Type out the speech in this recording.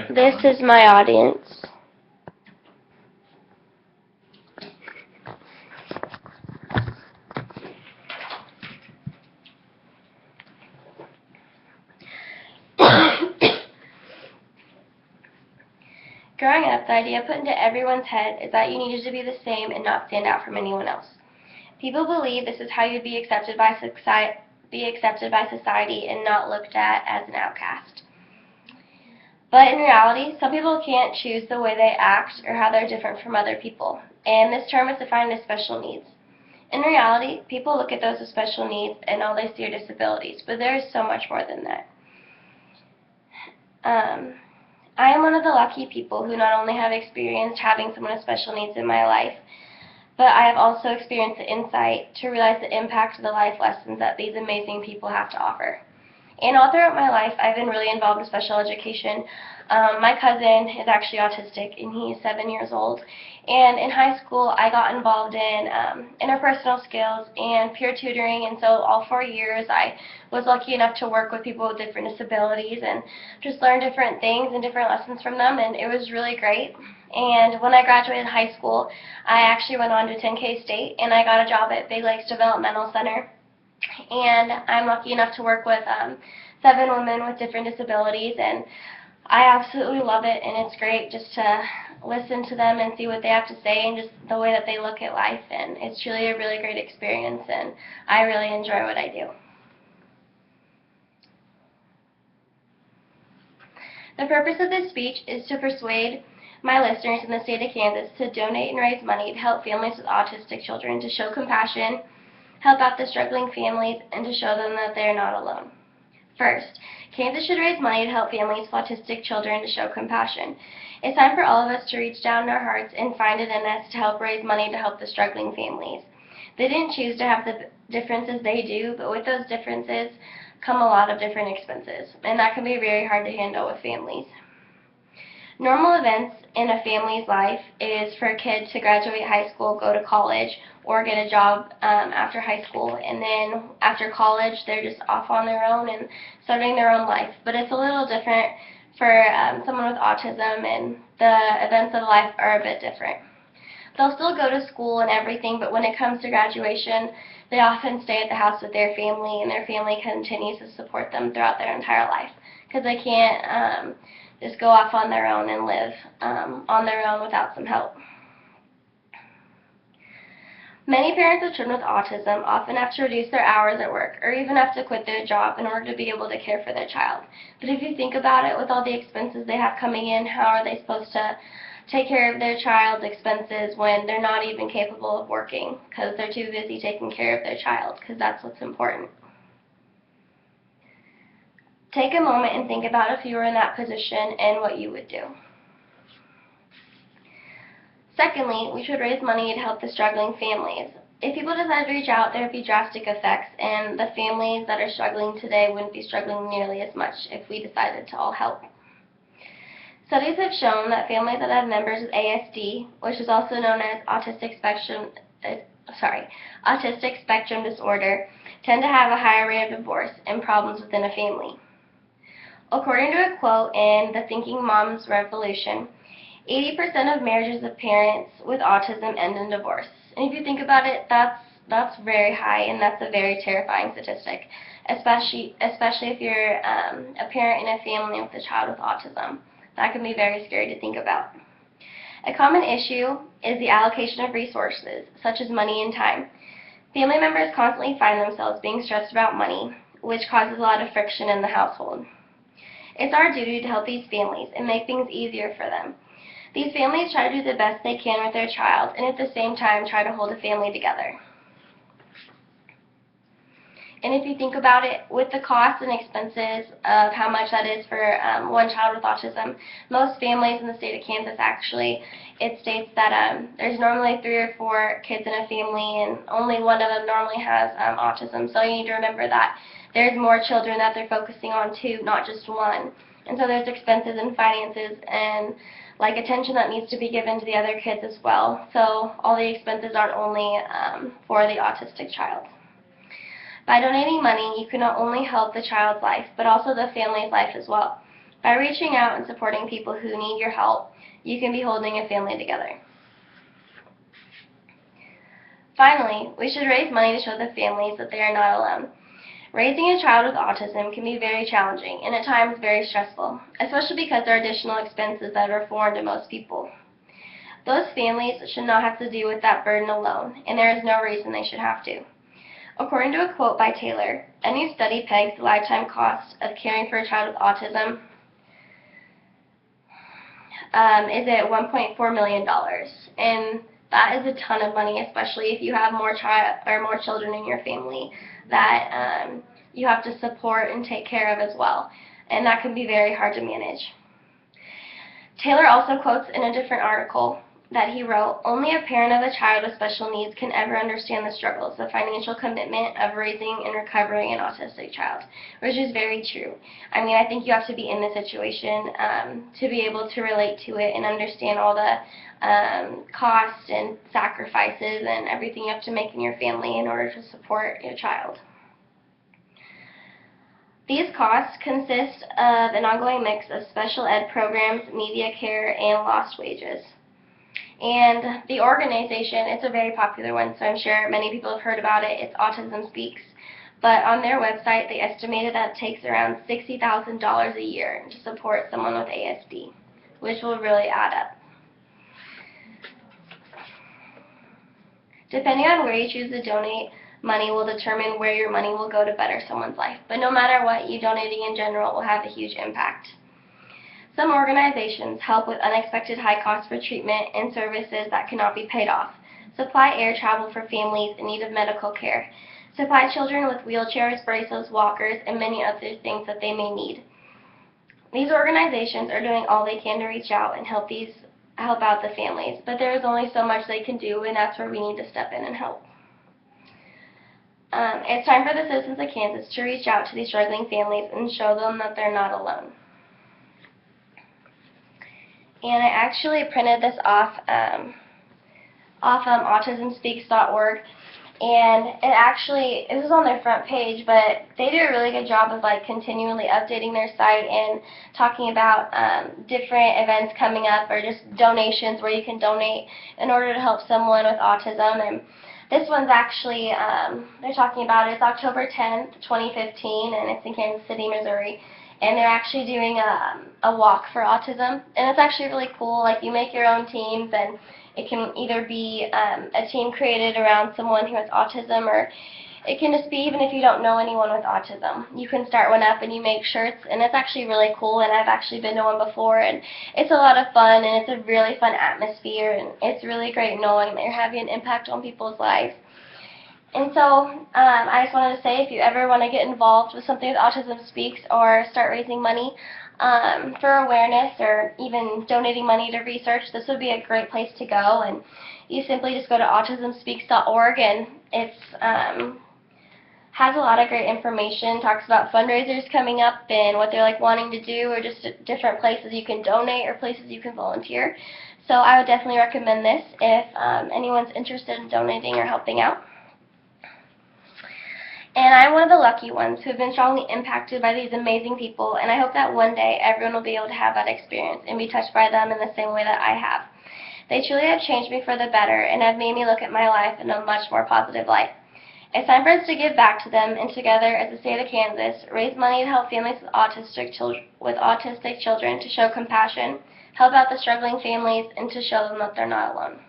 This is my audience. Growing up, the idea put into everyone's head is that you needed to be the same and not stand out from anyone else. People believe this is how you'd be accepted by society and not looked at as an outcast. But in reality, some people can't choose the way they act or how they're different from other people, and this term is defined as special needs. In reality, people look at those with special needs and all they see are disabilities, but there is so much more than that. I am one of the lucky people who not only have experienced having someone with special needs in my life, but I have also experienced the insight to realize the impact of the life lessons that these amazing people have to offer. And all throughout my life, I've been really involved with special education. My cousin is actually autistic, and he's 7 years old. And in high school, I got involved in interpersonal skills and peer tutoring. And so all 4 years, I was lucky enough to work with people with different disabilities and just learn different things and different lessons from them. And it was really great. And when I graduated high school, I actually went on to 10K State, and I got a job at Big Lakes Developmental Center. And I'm lucky enough to work with 7 women with different disabilities, and I absolutely love it, and it's great just to listen to them and see what they have to say and just the way that they look at life, and it's truly a really great experience, and I really enjoy what I do. The purpose of this speech is to persuade my listeners in the state of Kansas to donate and raise money to help families with autistic children, to show compassion, help out the struggling families, and to show them that they are not alone. First, Kansas should raise money to help families with autistic children to show compassion. It's time for all of us to reach down in our hearts and find it in us to help raise money to help the struggling families. They didn't choose to have the differences they do, but with those differences come a lot of different expenses, and that can be very hard to handle with families. Normal events in a family's life is for a kid to graduate high school, go to college, or get a job after high school, and then after college they're just off on their own and starting their own life. But it's a little different for someone with autism, and the events of life are a bit different. They'll still go to school and everything, but when it comes to graduation, they often stay at the house with their family, and their family continues to support them throughout their entire life, because they can't just go off on their own and live on their own without some help. Many parents of children with autism often have to reduce their hours at work or even have to quit their job in order to be able to care for their child. But if you think about it, with all the expenses they have coming in, how are they supposed to take care of their child's expenses when they're not even capable of working because they're too busy taking care of their child, because that's what's important. Take a moment and think about if you were in that position and what you would do. Secondly, we should raise money to help the struggling families. If people decide to reach out, there would be drastic effects, and the families that are struggling today wouldn't be struggling nearly as much if we decided to all help. Studies have shown that families that have members with ASD, which is also known as autistic spectrum disorder, tend to have a higher rate of divorce and problems within a family. According to a quote in The Thinking Mom's Revolution, 80% of marriages of parents with autism end in divorce. And if you think about it, that's very high, and that's a very terrifying statistic, especially if you're a parent in a family with a child with autism. That can be very scary to think about. A common issue is the allocation of resources, such as money and time. Family members constantly find themselves being stressed about money, which causes a lot of friction in the household. It's our duty to help these families and make things easier for them. These families try to do the best they can with their child, and at the same time try to hold a family together. And if you think about it, with the costs and expenses of how much that is for one child with autism, most families in the state of Kansas actually, it states that there's normally 3 or 4 kids in a family, and only one of them normally has autism. So you need to remember that there's more children that they're focusing on too, not just one. And so there's expenses and finances and like attention that needs to be given to the other kids as well. So all the expenses aren't only for the autistic child. By donating money, you can not only help the child's life, but also the family's life as well. By reaching out and supporting people who need your help, you can be holding a family together. Finally, we should raise money to show the families that they are not alone. Raising a child with autism can be very challenging and at times very stressful, especially because there are additional expenses that are foreign to most people. Those families should not have to deal with that burden alone, and there is no reason they should have to. According to a quote by Taylor, a new study pegs the lifetime cost of caring for a child with autism is at $1.4 million, and that is a ton of money, especially if you have more children in your family that you have to support and take care of as well, and that can be very hard to manage. Taylor also quotes in a different article that he wrote, "Only a parent of a child with special needs can ever understand the struggles, the financial commitment of raising and recovering an autistic child," which is very true. I mean, I think you have to be in the situation to be able to relate to it and understand all the costs and sacrifices and everything you have to make in your family in order to support your child. These costs consist of an ongoing mix of special ed programs, media care, and lost wages. And the organization, it's a very popular one, so I'm sure many people have heard about it. It's Autism Speaks. But on their website, they estimated that it takes around $60,000 a year to support someone with ASD, which will really add up. Depending on where you choose to donate, money will determine where your money will go to better someone's life. But no matter what, you donating in general will have a huge impact. Some organizations help with unexpected high costs for treatment and services that cannot be paid off. Supply air travel for families in need of medical care. Supply children with wheelchairs, braces, walkers, and many other things that they may need. These organizations are doing all they can to reach out and help out the families, but there is only so much they can do, and that's where we need to step in and help. It's time for the citizens of Kansas to reach out to these struggling families and show them that they're not alone. And I actually printed this off autismspeaks.org, and it was on their front page, but they do a really good job of continually updating their site and talking about different events coming up or just donations where you can donate in order to help someone with autism. And this one's actually, they're talking about it. It's October 10th, 2015, and it's in Kansas City, Missouri. And they're actually doing a walk for autism, and it's actually really cool. You make your own teams, and it can either be a team created around someone who has autism, or it can just be even if you don't know anyone with autism. You can start one up and you make shirts, and it's actually really cool, and I've actually been to one before, and it's a lot of fun, and it's a really fun atmosphere, and it's really great knowing that you're having an impact on people's lives. And so I just wanted to say, if you ever want to get involved with something with Autism Speaks or start raising money for awareness or even donating money to research, this would be a great place to go. And you simply just go to autismspeaks.org, and it has a lot of great information, talks about fundraisers coming up and what they're wanting to do, or just different places you can donate or places you can volunteer. So I would definitely recommend this if anyone's interested in donating or helping out. And I'm one of the lucky ones who have been strongly impacted by these amazing people, and I hope that one day everyone will be able to have that experience and be touched by them in the same way that I have. They truly have changed me for the better and have made me look at my life in a much more positive light. It's time for us to give back to them, and together as the state of Kansas, raise money to help families with autistic children to show compassion, help out the struggling families, and to show them that they're not alone.